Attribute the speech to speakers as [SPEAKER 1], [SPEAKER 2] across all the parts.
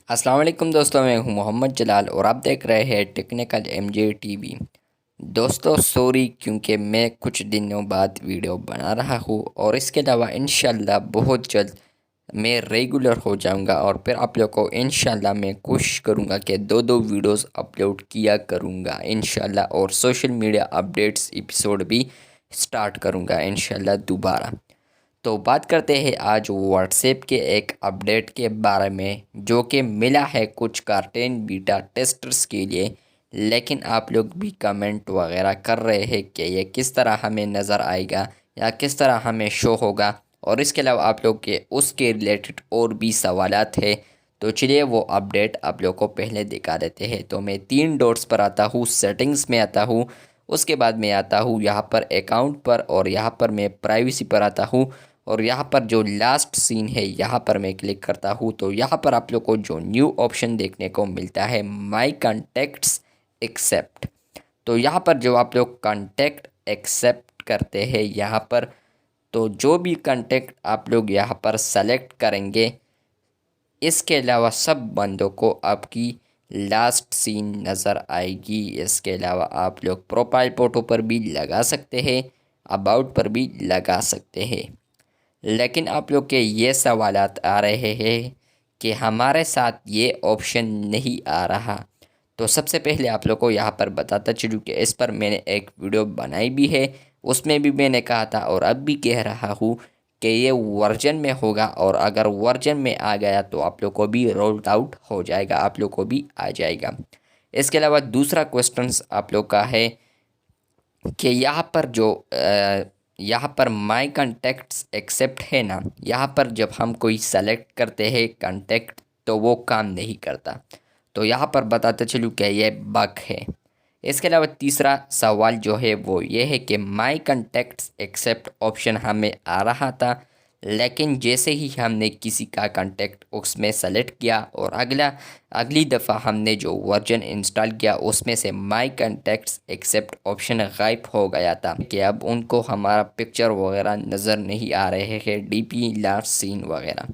[SPEAKER 1] السلام علیکم دوستوں، میں ہوں محمد جلال اور آپ دیکھ رہے ہیں technical M J T V. دوستوں سوری کیونکہ میں کچھ دنوں بعد ویڈیو بنا رہا ہوں، اور اس کے علاوہ انشاءاللہ بہت جلد میں ریگولر ہو جاؤں گا، اور پھر آپ لوگ کو انشاءاللہ میں کوشش کروں گا کہ دو ویڈیوز اپلوڈ کیا کروں گا انشاءاللہ، اور سوشل میڈیا اپڈیٹس ایپیسوڈ بھی سٹارٹ کروں گا انشاءاللہ دوبارہ۔ تو بات کرتے ہیں آج واٹس ایپ کے ایک اپڈیٹ کے بارے میں، جو کہ ملا ہے کچھ کارٹین بیٹا ٹیسٹرز کے لیے، لیکن آپ لوگ بھی کمنٹ وغیرہ کر رہے ہیں کہ یہ کس طرح ہمیں نظر آئے گا یا کس طرح ہمیں شو ہوگا، اور اس کے علاوہ آپ لوگ کے اس کے ریلیٹڈ اور بھی سوالات ہیں۔ تو چلیے وہ اپڈیٹ آپ لوگ کو پہلے دکھا دیتے ہیں۔ تو میں 3 ڈاٹس پر آتا ہوں، سیٹنگز میں آتا ہوں، اس کے بعد میں آتا ہوں یہاں پر اکاؤنٹ پر، اور یہاں پر میں پرائیویسی پر آتا ہوں، اور یہاں پر جو لاسٹ سین ہے یہاں پر میں کلک کرتا ہوں۔ تو یہاں پر آپ لوگ کو جو نیو آپشن دیکھنے کو ملتا ہے مائی کانٹیکٹس ایکسیپٹ۔ تو یہاں پر جو آپ لوگ کانٹیکٹ ایکسیپٹ کرتے ہیں یہاں پر، تو جو بھی کانٹیکٹ آپ لوگ یہاں پر سلیکٹ کریں گے، اس کے علاوہ سب بندوں کو آپ کی لاسٹ سین نظر آئے گی۔ اس کے علاوہ آپ لوگ پروفائل فوٹو پر بھی لگا سکتے ہیں، اباؤٹ پر بھی لگا سکتے ہیں۔ لیکن آپ لوگ کے یہ سوالات آ رہے ہیں کہ ہمارے ساتھ یہ آپشن نہیں آ رہا۔ تو سب سے پہلے آپ لوگ کو یہاں پر بتاتا چلوں کہ اس پر میں نے ایک ویڈیو بنائی بھی ہے، اس میں بھی میں نے کہا تھا اور اب بھی کہہ رہا ہوں کہ یہ ورژن میں ہوگا، اور اگر ورژن میں آ گیا تو آپ لوگ کو بھی رولڈ آؤٹ ہو جائے گا، آپ لوگ کو بھی آ جائے گا۔ اس کے علاوہ دوسرا کوسٹنس آپ لوگ کا ہے کہ یہاں پر مائی کانٹیکٹس ایکسیپٹ ہے نا، یہاں پر جب ہم کوئی سلیکٹ کرتے ہیں کانٹیکٹ تو وہ کام نہیں کرتا۔ تو یہاں پر بتاتا چلوں کہ یہ بگ ہے۔ اس کے علاوہ تیسرا سوال جو ہے وہ یہ ہے کہ مائی کانٹیکٹس ایکسیپٹ آپشن ہمیں آ رہا تھا، لیکن جیسے ہی ہم نے کسی کا کانٹیکٹ اس میں سلیکٹ کیا، اور اگلی دفعہ ہم نے جو ورژن انسٹال کیا اس میں سے مائی کانٹیکٹس ایکسیپٹ آپشن غائب ہو گیا تھا، کہ اب ان کو ہمارا پکچر وغیرہ نظر نہیں آ رہے ہیں، ڈی پی لاسٹ سین وغیرہ۔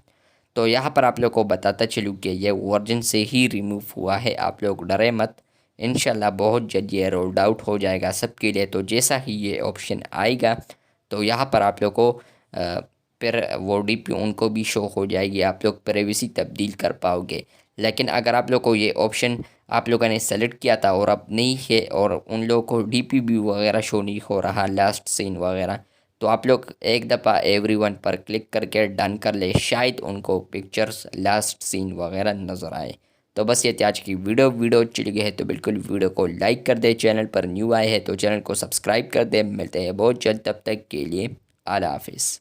[SPEAKER 1] تو یہاں پر آپ لوگ کو بتاتا چلوں کہ یہ ورژن سے ہی ریموو ہوا ہے، آپ لوگ ڈرے مت، انشاءاللہ بہت جلد یہ رولڈ آؤٹ ہو جائے گا سب کے لیے۔ تو جیسا ہی یہ آپشن آئے گا تو یہاں پر آپ لوگ کو پھر وہ ڈی پی ان کو بھی شو ہو جائے گی، آپ لوگ پرائیویسی تبدیل کر پاؤ گے۔ لیکن اگر آپ لوگ کو یہ آپشن آپ لوگوں نے سلیکٹ کیا تھا اور اب نہیں ہے، اور ان لوگوں کو ڈی پی بھی وغیرہ شو نہیں ہو رہا، لاسٹ سین وغیرہ، تو آپ لوگ ایک دفعہ ایوری ون پر کلک کر کے ڈن کر لے، شاید ان کو پکچرز لاسٹ سین وغیرہ نظر آئے۔ تو بس یہ تھی آج کی ویڈیو چل گئی ہے تو بالکل ویڈیو کو لائک کر دے، چینل پر نیو آئے ہے تو چینل کو سبسکرائب کر دے۔ ملتے ہیں بہت جلد، تب تک کے لیے اللہ حافظ۔